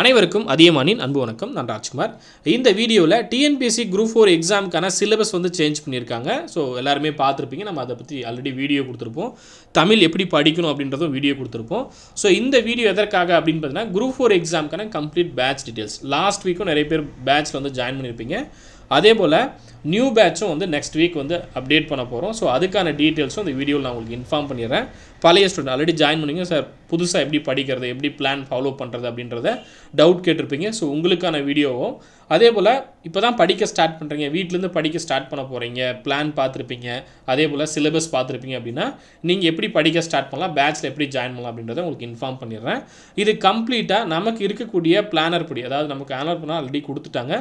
அனைவருக்கும் அதியமானின் அன்பு வணக்கம். நான் ராஜ்குமார். இந்த வீடியோவில் டிஎன்பிஎஸ்சி குரூப் 4 எக்ஸாமுக்கான சிலபஸ் வந்து சேஞ்ச் பண்ணியிருக்காங்க. ஸோ எல்லாருமே பார்த்துருப்பீங்க. நம்ம அதை பற்றி ஆல்ரெடி வீடியோ கொடுத்துருப்போம். தமிழ் எப்படி படிக்கணும் அப்படின்றதும் வீடியோ கொடுத்துருப்போம். ஸோ இந்த வீடியோ எதற்காக அப்படின்னு பார்த்தீங்கன்னா குரூப் 4 எக்ஸாமுக்கான கம்ப்ளீட் பேட்ச் டீட்டெயில்ஸ். லாஸ்ட் வீக்கும் நிறைய பேர் பேட்ச்சில் வந்து ஜாயின் பண்ணியிருப்பீங்க. அதே போல் நியூ பேட்சும் வந்து நெக்ஸ்ட் வீக் வந்து அப்டேட் பண்ண போகிறோம். ஸோ அதுக்கான டீட்டெயில்ஸும் இந்த வீடியோவில் நான் உங்களுக்கு இன்ஃபார்ம் பண்ணிடுறேன். பழைய ஸ்டூடெண்ட் ஆல்ரெடி ஜாயின் பண்ணிங்க சார், புதுசாக எப்படி படிக்கிறது, எப்படி பிளான் ஃபாலோ பண்ணுறது அப்படின்றத டவுட் கேட்டிருப்பீங்க. ஸோ உங்களுக்கான வீடியோவும் அதே போல் இப்போ தான் படிக்க ஸ்டார்ட் பண்ணுறீங்க, வீட்டிலேருந்து படிக்க ஸ்டார்ட் பண்ண போகிறீங்க, பிளான் பார்த்துருப்பீங்க, அதே போல் சிலபஸ் பார்த்துருப்பீங்க அப்படின்னா நீங்கள் எப்படி படிக்க ஸ்டார்ட் பண்ணலாம், பேட்ச்சில் எப்படி ஜாயின் பண்ணலாம் அப்படின்றத உங்களுக்கு இன்ஃபார்ம் பண்ணிடுறேன். இது கம்ப்ளீட்டாக நமக்கு இருக்கக்கூடிய பிளானர் படி, அதாவது நமக்கு ஆனர் பண்ணால் ஆல்ரெடி கொடுத்துட்டாங்க.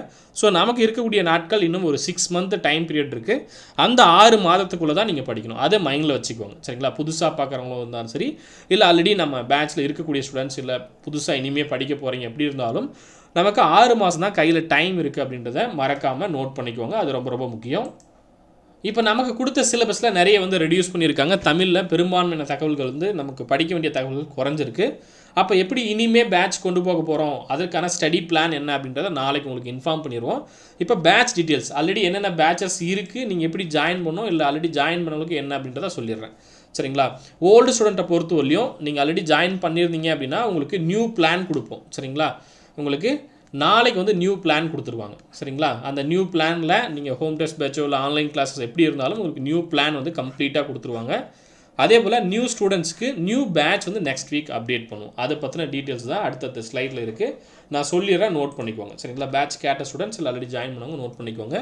ஸோ நமக்கு இருக்கக்கூடிய நாட்கள் இன்னும் ஒரு 6 மந்த் டைம் பீரியட் இருக்குது. அந்த 6 மாதத்துக்குள்ளே தான் நீங்கள் படிக்கணும். அதை மைண்டில் வச்சுக்கோங்க, சரிங்களா? புதுசாக பார்க்குறவங்களும் இருந்தாலும் சரி, இல்லை ஆல்ரெடி நம்ம பேட்ச்சில் இருக்கக்கூடிய ஸ்டூடெண்ட்ஸ், இல்லை புதுசாக இனிமேல் படிக்க போகிறீங்க, எப்படி இருந்தாலும் நமக்கு 6 மாதம் தான் கையில் டைம் இருக்குது அப்படின்றத மறக்காமல் நோட் பண்ணிக்கோங்க. அது ரொம்ப ரொம்ப முக்கியம். இப்போ நமக்கு கொடுத்த சிலபஸில் நிறைய வந்து ரெடியூஸ் பண்ணியிருக்காங்க. தமிழில் பெரும்பான்மையான தகவல்கள் வந்து நமக்கு படிக்க வேண்டிய தகவல்கள் குறைஞ்சிருக்கு. அப்போ எப்படி இனிமேல் பேட்ச் கொண்டு போக போகிறோம், அதற்கான ஸ்டடி பிளான் என்ன அப்படின்றத நாளைக்கு உங்களுக்கு இன்ஃபார்ம் பண்ணிடுவோம். இப்போ பேட்ச் டீட்டெயில்ஸ், ஆல்ரெடி என்னென்ன பேட்சஸ் இருக்குது, நீங்கள் எப்படி ஜாயின் பண்ணணும், இல்லை ஆல்ரெடி ஜாயின் பண்ணவங்களுக்கு என்ன அப்படின்றத சொல்லிடுறேன், சரிங்களா? ஓல்டு ஸ்டூடெண்ட்டை பொறுத்த வரலையும் நீங்கள் ஆல்ரெடி ஜாயின் பண்ணியிருந்தீங்க அப்படின்னா உங்களுக்கு நியூ பிளான் கொடுப்போம், சரிங்களா? உங்களுக்கு நாளைக்கு வந்து நியூ பிளான் கொடுத்துருவாங்க, சரிங்களா? அந்த நியூ பிளானில் நீங்கள் ஹோம் டெஸ்ட் பேட்சோ இல்லை ஆன்லைன் கிளாஸஸ் எப்படி இருந்தாலும் உங்களுக்கு நியூ பிளான் வந்து கம்ப்ளீட்டாக கொடுத்துருவாங்க. அதே போல் நியூ ஸ்டூடெண்ட்ஸ்க்கு நியூ பேட்ச் வந்து நெக்ஸ்ட் வீக் அப்டேட் பண்ணுவோம். அதை பற்றின டீட்டெயில்ஸ் தான் அடுத்தடுத்த ஸ்லைடில் இருக்குது. நான் சொல்லிடுறேன், நோட் பண்ணிக்கோங்க, சரிங்களா? பேட்ச் கேட்ட ஸ்டூடெண்ட்ஸ் இல்லை ஆல்ரெடி ஜாயின் பண்ணவங்க நோட் பண்ணிக்கோங்க.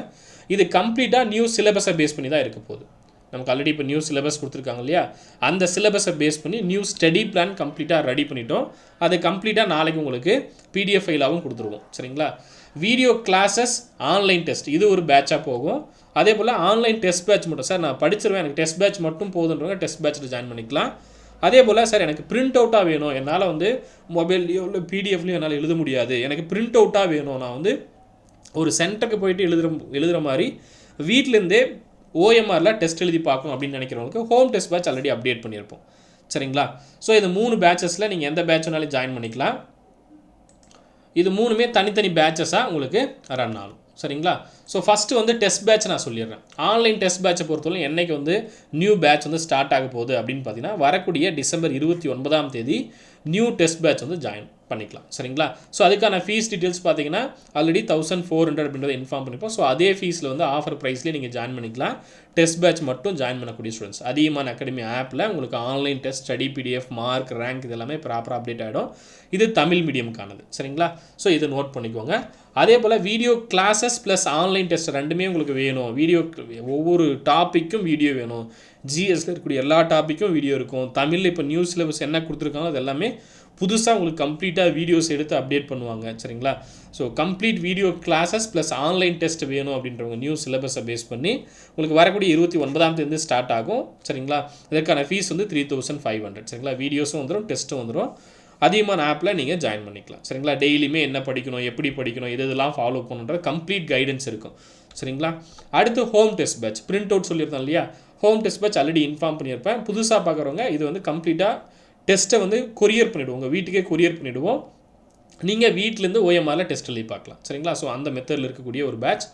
இது கம்ப்ளீட்டாக நியூ சிலபஸை பேஸ் பண்ணி தான் இருக்க போகுது. நமக்கு ஆல்ரெடி இப்போ நியூ சிலபஸ் கொடுத்துருக்காங்க இல்லையா, அந்த சிலபஸை பேஸ் பண்ணி நியூ ஸ்டடி பிளான் கம்ப்ளீட்டாக ரெடி பண்ணிட்டோம். அது கம்ப்ளீட்டாக நாளைக்கு உங்களுக்கு பிடிஎஃப் ஃபைலாகவும் கொடுத்துருவோம், சரிங்களா? வீடியோ கிளாஸஸ், ஆன்லைன் டெஸ்ட், இது ஒரு பேட்சாக போகும். அதே போல் ஆன்லைன் டெஸ்ட் பேட்ச் மட்டும், சார் நான் படிச்சிருவேன், எனக்கு டெஸ்ட் பேட்ச் மட்டும் போதுன்றவங்க டெஸ்ட் பேட்சில் ஜாயின் பண்ணிக்கலாம். அதே போல் சார் எனக்கு பிரிண்ட் அவுட்டாக வேணும், என்னால் வந்து மொபைல்லையோ இல்லை பிடிஎஃப்லையோ என்னால் எழுத முடியாது, எனக்கு பிரிண்ட் அவுட்டாக வேணும், நான் வந்து ஒரு சென்டருக்கு போயிட்டு எழுதுகிற மாதிரி வீட்டிலேருந்தே ஓஎம்ஆரில் டெஸ்ட் எழுதி பார்க்கணும் அப்படின்னு நினைக்கிறவங்களுக்கு home test batch already update பண்ணியிருப்போம், சரிங்களா? ஸோ இது 3 பேட்சஸில் நீங்கள் எந்த பேட்ச்னாலும் ஜாயின் பண்ணிக்கலாம். இது 3மே தனித்தனி பேட்சஸாக உங்களுக்கு ரன் ஆகும், சரிங்களா? ஸோ ஃபஸ்ட்டு வந்து டெஸ்ட் பேட்ச் நான் சொல்லிடுறேன். ஆன்லைன் டெஸ்ட் பேட்சை பொறுத்தவரை என்றைக்கு வந்து நியூ பேட்ச் வந்து ஸ்டார்ட் ஆக போகுது அப்படின்னு பார்த்தீங்கன்னா வரக்கூடிய டிசம்பர் 29 நியூ டெஸ்ட் பேட்ச் வந்து ஜாயின் பண்ணிக்கலாம், சரிங்களா? ஸோ அதுக்கான ஃபீஸ் டீட்டெயில்ஸ் பார்த்தீங்கன்னா ஆல்ரெடி 1400 அப்படின்றத இன்ஃபார்ம் பண்ணிப்போம். ஸோ அதே ஃபீஸில் வந்து ஆஃபர் ப்ரைஸ்லேயே நீங்கள் ஜாயின் பண்ணிக்கலாம். டெஸ்ட் பேட்ச் மட்டும் ஜாயின் பண்ணக்கூடிய ஸ்டூடெண்ட்ஸ் அதிகமான அகாடமி ஆப்பில் உங்களுக்கு online test, study PDF, mark, rank இது எல்லாமே ப்ராப்பராக அப்டேட் ஆகிடும். இது தமிழ் மீடியமுக்கானது, சரிங்களா? ஸோ இதை நோட் பண்ணிக்கோங்க. அதே போல் video classes plus online test ரெண்டுமே உங்களுக்கு வேணும். வீடியோ ஒவ்வொரு டாப்பிக்கும் வீடியோ வேணும். ஜிஎஸ்ல இருக்கக்கூடிய எல்லா டாப்பிக்கும் வீடியோ இருக்கும். தமிழில் இப்போ நியூ சிலபஸ் என்ன கொடுத்துருக்காங்களோ அது எல்லாமே புதுசாக உங்களுக்கு கம்ப்ளீட்டாக வீடியோஸ் எடுத்து அப்டேட் பண்ணுவாங்க, சரிங்களா? So complete video classes plus online test வேணும் அப்படின்றவங்க நியூ சிலபஸை பேஸ் பண்ணி உங்களுக்கு வரக்கூடிய 29 ஸ்டார்ட் ஆகும், சரிங்களா? இதற்கான ஃபீஸ் வந்து 3500, சரிங்களா? வீடியோஸும் வந்துடும், டெஸ்ட்டும் வந்துடும். அதிகமான ஆப்பில் நீங்கள் ஜாயின் பண்ணிக்கலாம், சரிங்களா? டெய்லியுமே என்ன படிக்கணும், எப்படி படிக்கணும், இதெல்லாம் ஃபாலோ பண்ணுன்ற கம்ப்ளீட் கைடன்ஸ் இருக்கும், சரிங்களா? அடுத்து home test batch, print out சொல்லியிருந்தோம் இல்லையா, home test batch already inform பண்ணியிருப்பேன். புதுசாக பார்க்குறவங்க இது வந்து கம்ப்ளீட்டாக டெஸ்ட்டை வந்து கொரியர் பண்ணிவிடுவோம், உங்கள் வீட்டுக்கே கொரியர் பண்ணிவிடுவோம். நீங்கள் வீட்டிலேருந்து ஓஎம்ஆரில் டெஸ்ட் எழுதி பார்க்கலாம், சரிங்களா? ஸோ அந்த மெத்தடில் இருக்கக்கூடிய ஒரு பேட்ச்.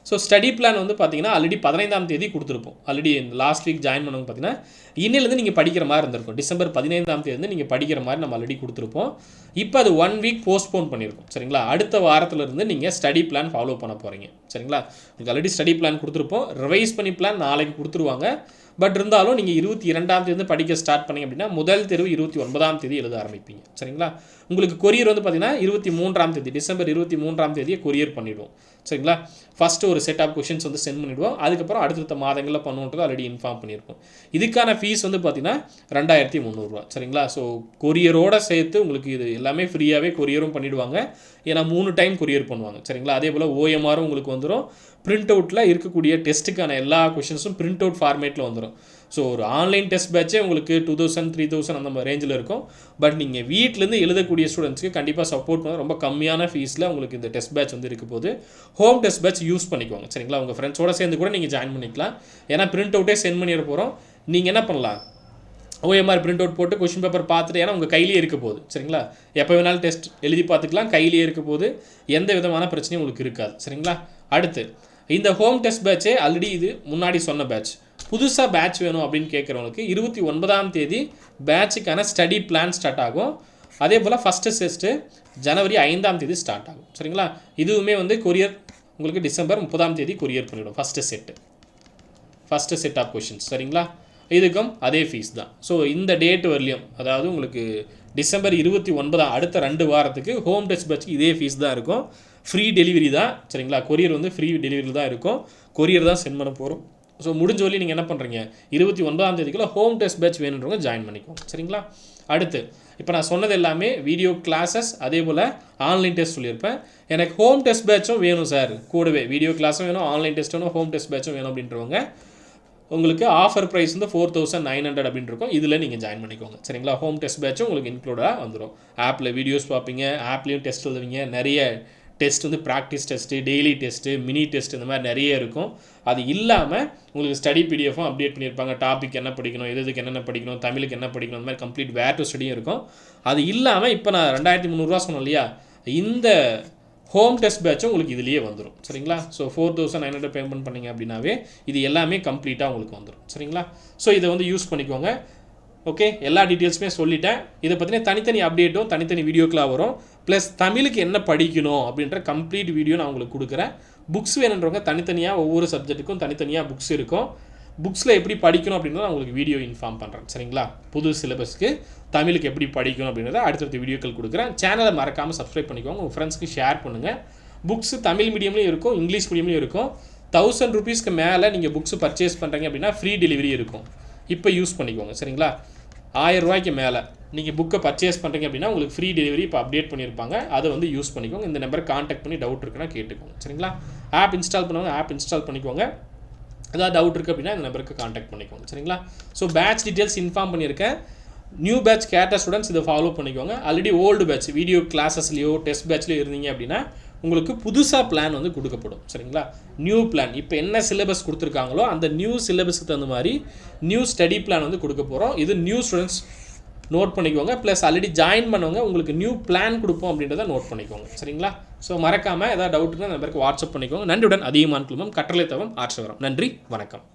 ஸோ ஸ்டடி பிளான் வந்து பார்த்தீங்கன்னா ஆல்ரெடி 15 கொடுத்துருப்போம். ஆல்ரெடி லாஸ்ட் வீக் ஜாயின் பண்ணவங்க பார்த்தீங்கன்னா இன்னிலேருந்து நீங்கள் படிக்கிற மாதிரி இருந்திருக்கும். டிசம்பர் 15 நீங்கள் படிக்கிற மாதிரி நம்ம ஆல்ரெடி கொடுத்துருப்போம். இப்போ அது 1 வீக் போஸ்ட்போன் பண்ணியிருக்கோம், சரிங்களா? அடுத்த வாரத்திலிருந்து நீங்கள் ஸ்டடி பிளான் ஃபாலோ பண்ண போகிறீங்க, சரிங்களா? உங்களுக்கு ஆல்ரெடி ஸ்டடி பிளான் கொடுத்துருப்போம். ரிவைஸ் பண்ணி பிளான் நாளைக்கு கொடுத்துருவாங்க. பட் இருந்தாலும் நீங்கள் 22 படிக்க ஸ்டார்ட் பண்ணிங்க அப்படின்னா முதல் தேர்வு 29 எழுத ஆரம்பிப்பீங்க, சரிங்களா? உங்களுக்கு கொரியர் வந்து பார்த்தீங்கன்னா 23 டிசம்பர் 23 கொரியர் பண்ணிவிடுவோம், சரிங்களா? ஃபஸ்ட்டு ஒரு செட் ஆஃப் கொஷின்ஸ் வந்து சென்ட் பண்ணிவிடுவோம். அதுக்கப்புறம் அடுத்த மாதங்களில் பண்ணுன்றது ஆல்ரெடி இன்ஃபார்ம் பண்ணியிருக்கோம். இதுக்கான ஃபீஸ் வந்து பார்த்தீங்கன்னா 2300, சரிங்களா? ஸோ கொரியரோடு சேர்த்து உங்களுக்கு இது எல்லாமே ஃப்ரீயாகவே கொரியரும் பண்ணிவிடுவாங்க. ஏன்னா 3 டைம் கொரியர் பண்ணுவாங்க, சரிங்களா? அதே போல் ஓஎம்ஆரும் உங்களுக்கு வந்துடும். பிரிண்ட் அவுட்டில் இருக்கக்கூடிய டெஸ்ட்டுக்கான எல்லா கொஷின்ஸும் பிரிண்ட் அவுட் ஃபார்மேட்டில் வந்துடும். ஸோ ஒரு ஆன்லைன் டெஸ்ட் பேட்சே உங்களுக்கு 2000, 3000 அந்த மாதிரி ரேஞ்சில் இருக்கும். பட் நீங்கள் வீட்டிலேருந்து எழுதக்கூடிய ஸ்டூடெண்ட்ஸ்க்கு கண்டிப்பாக சப்போர்ட் பண்ண ரொம்ப கம்மியான ஃபீஸில் உங்களுக்கு இந்த டெஸ்ட் பேட்ச் வந்து இருக்க போது ஹோம் டெஸ்ட் பேட்ச் யூஸ் பண்ணிக்கோங்க, சரிங்களா? உங்கள் ஃப்ரெண்ட்ஸோடு சேர்ந்து கூட நீங்கள் ஜாயின் பண்ணிக்கலாம். ஏன்னா பிரிண்ட் அவுட்டே சென்ட் பண்ணிட போகிறோம். நீங்கள் என்ன பண்ணலாம், ஓஎம்ஆர் பிரிண்ட் அவுட் போட்டு கொஷின் பேப்பர் பார்த்துட்டு, ஏன்னா உங்கள் கையிலேயே இருக்க போகுது சரிங்களா. எப்போ வேணாலும் டெஸ்ட் எழுதி பார்த்துக்கலாம், கையிலேயே இருக்க போது, எந்த விதமான பிரச்சனையும் உங்களுக்கு இருக்காது சரிங்களா. அடுத்து இந்த ஹோம் டெஸ்ட் பேட்சே ஆல்ரெடி இது முன்னாடி சொன்ன பேட்ச். புதுசாக பேட்ச் வேணும் அப்படின்னு கேட்குறவங்களுக்கு 29ஆம் தேதி பேட்சுக்கான ஸ்டடி பிளான் ஸ்டார்ட் ஆகும். அதே போல் ஃபஸ்ட்டு டெஸ்ட்டு ஜனவரி 5ஆம் தேதி ஸ்டார்ட் ஆகும் சரிங்களா. இதுவுமே வந்து கொரியர் உங்களுக்கு டிசம்பர் 30ஆம் தேதி கொரியர் பண்ணிவிடும் ஃபஸ்ட்டு செட் ஆஃப் கொஷின்ஸ் சரிங்களா. இதுக்கும் அதே ஃபீஸ் தான். ஸோ இந்த டேட் வரலையும், அதாவது உங்களுக்கு டிசம்பர் 29 அடுத்த 2 வாரத்துக்கு ஹோம் டெஸ்ட் பேட்ச் இதே ஃபீஸ் தான் இருக்கும். ஃப்ரீ டெலிவரி தான் சரிங்களா. கொரியர் வந்து ஃப்ரீ டெலிவரி தான் இருக்கும், கொரியர் தான் சென்ட் பண்ண போகிறோம். ஸோ முடிஞ்ச வழி நீங்கள் என்ன பண்ணுறீங்க, 29ஆம் தேதிக்குள்ள ஹோம் டெஸ்ட் பேட்ச் வேணுன்றவங்க ஜாயின் பண்ணிக்கோங்க சரிங்களா. அடுத்து இப்போ நான் சொன்னது எல்லாமே வீடியோ கிளாஸஸ், அதே போல் ஆன்லைன் டெஸ்ட் சொல்லியிருப்பேன். எனக்கு ஹோம் டெஸ்ட் பேட்சும் வேணும் சார், கூடவே வீடியோ கிளாஸும் வேணும், ஆன்லைன் டெஸ்ட் வேணும், ஹோம் டெஸ்ட் பேட்சும் வேணும் அப்படின்றவங்க உங்களுக்கு ஆஃபர் ப்ரைஸ் வந்து 4900 அப்படின்னு இருக்கும். இதில் நீங்கள் ஜாயின் பண்ணிக்கோங்க சரிங்களா. ஹோம் டெஸ்ட் பேட்சும் உங்களுக்கு இன்க்ளூடாக வந்துடும். ஆப்பில் வீடியோஸ் பார்ப்பீங்க, ஆப்லேயும் டெஸ்ட் எழுதுவீங்க, நிறைய டெஸ்ட் வந்து practice test, daily test, mini test, இந்த மாதிரி நிறைய இருக்கும். அது இல்லாமல் உங்களுக்கு ஸ்டடி பிடிஎஃப்பும் அப்டேட் பண்ணியிருப்பாங்க. டாபிக் என்ன படிக்கணும், எதுக்கு என்னென்ன படிக்கணும், தமிழுக்கு என்ன படிக்கணும், அந்த மாதிரி கம்ப்ளீட் வேர் டு ஸ்டடியும் இருக்கும். அது இல்லாமல் இப்போ நான் 2300 சொன்னேன் இல்லையா, இந்த ஹோம் டெஸ்ட் பேட்சும் உங்களுக்கு இதுலேயே வந்துடும் சரிங்களா. ஸோ 4900 பேமெண்ட் பண்ணிங்க அப்படின்னாவே இது எல்லாமே கம்ப்ளீட்டாக உங்களுக்கு வந்துடும் சரிங்களா. ஸோ இதை வந்து யூஸ் பண்ணிக்கோங்க. ஓகே, எல்லா டீட்டெயில்ஸுமே சொல்லிட்டேன். இதை பற்றின தனித்தனி அப்டேட்டும் தனித்தனி வீடியோக்கெலாம் வரும். ப்ளஸ் தமிழுக்கு என்ன படிக்கணும் அப்படின்ற கம்ப்ளீட் வீடியோ நான் உங்களுக்கு கொடுக்குறேன். புக்ஸ் வேணுன்றவங்க தனித்தனியாக ஒவ்வொரு சப்ஜெக்ட்டுக்கும் தனித்தனியாக புக்ஸ் இருக்கும். புக்ஸில் எப்படி படிக்கணும் அப்படின்றத நான் உங்களுக்கு வீடியோ இன்ஃபார்ம் பண்ணுறேன் சரிங்களா. புது சிலபஸ்க்கு தமிழுக்கு எப்படி படிக்கணும் அப்படின்றத அடுத்தடுத்த வீடியோக்கள் கொடுக்குறேன். சேனலை மறக்காமல் சப்ஸ்கிரைப் பண்ணிக்கோங்க, உங்கள் ஃப்ரெண்ட்ஸ்க்கு ஷேர் பண்ணுங்கள். புக்ஸு தமிழ் மீடியம்லேயும் இருக்கும், இங்கிலீஷ் மீடியம்லேயும் இருக்கும். 1000 ரூபீஸ்க்கு மேலே நீங்கள் புக்ஸ் பர்ச்சேஸ் பண்ணுறீங்க அப்படின்னா ஃப்ரீ டெலிவரி இருக்கும். இப்போ யூஸ் பண்ணிக்கோங்க சரிங்களா. 1000 ரூபாய்க்கு மேலே நீங்கள் புக்கை பர்ச்சேஸ் பண்ணுறீங்க அப்படின்னா உங்களுக்கு ஃப்ரீ டெலிவரி இப்போ அப்டேட் பண்ணியிருப்பாங்க. அதை வந்து யூஸ் பண்ணிக்கோங்க. இந்த நம்பரை கான்டாக்ட் பண்ணி டவுட் இருக்குன்னா கேட்டுக்கோங்க சரிங்களா. ஆப் இன்ஸ்டால் பண்ணுவாங்க, ஆப் இன்ஸ்டால் பண்ணிக்கோங்க. ஏதாவது டவுட் இருக்குது அப்படின்னா இந்த நம்பருக்கு கான்டாக்ட் பண்ணிக்கோங்க சரிங்களா. ஸோ பேட்ச் டீட்டெயில்ஸ் இன்ஃபார்ம் பண்ணியிருக்கேன். நியூ பேட்ச் கேட்ட ஸ்டூடெண்ட்ஸ் இதை ஃபாலோ பண்ணிக்கோங்க. ஆல்ரெடி ஓல்டு பேட்ச் வீடியோ கிளாஸஸ்லையோ டெஸ்ட் பேட்ச்லையோ இருந்தீங்க அப்படின்னா உங்களுக்கு புதுசாக பிளான் வந்து கொடுக்கப்படும் சரிங்களா. நியூ பிளான் இப்போ என்ன சிலபஸ் கொடுத்துருக்காங்களோ அந்த நியூ சிலபஸ்க்கு தகுந்த மாதிரி நியூ ஸ்டடி பிளான் வந்து கொடுக்க போகிறோம். இது நியூ ஸ்டூடெண்ட்ஸ் நோட் பண்ணிக்கோங்க. ப்ளஸ் ஆல்ரெடி ஜாயின் பண்ணவங்க உங்களுக்கு நியூ பிளான் கொடுப்போம் அப்படின்றத நோட் பண்ணிக்கோங்க சரிங்களா. ஸோ மறக்காமல் ஏதாவது டவுட்டுன்னா நம்பருக்கு வாட்ஸ்அப் பண்ணிக்கோங்க. நன்றியுடன் அதிகமான குழுமம் கற்றலை தவம் ஆற்றவரம். நன்றி, வணக்கம்.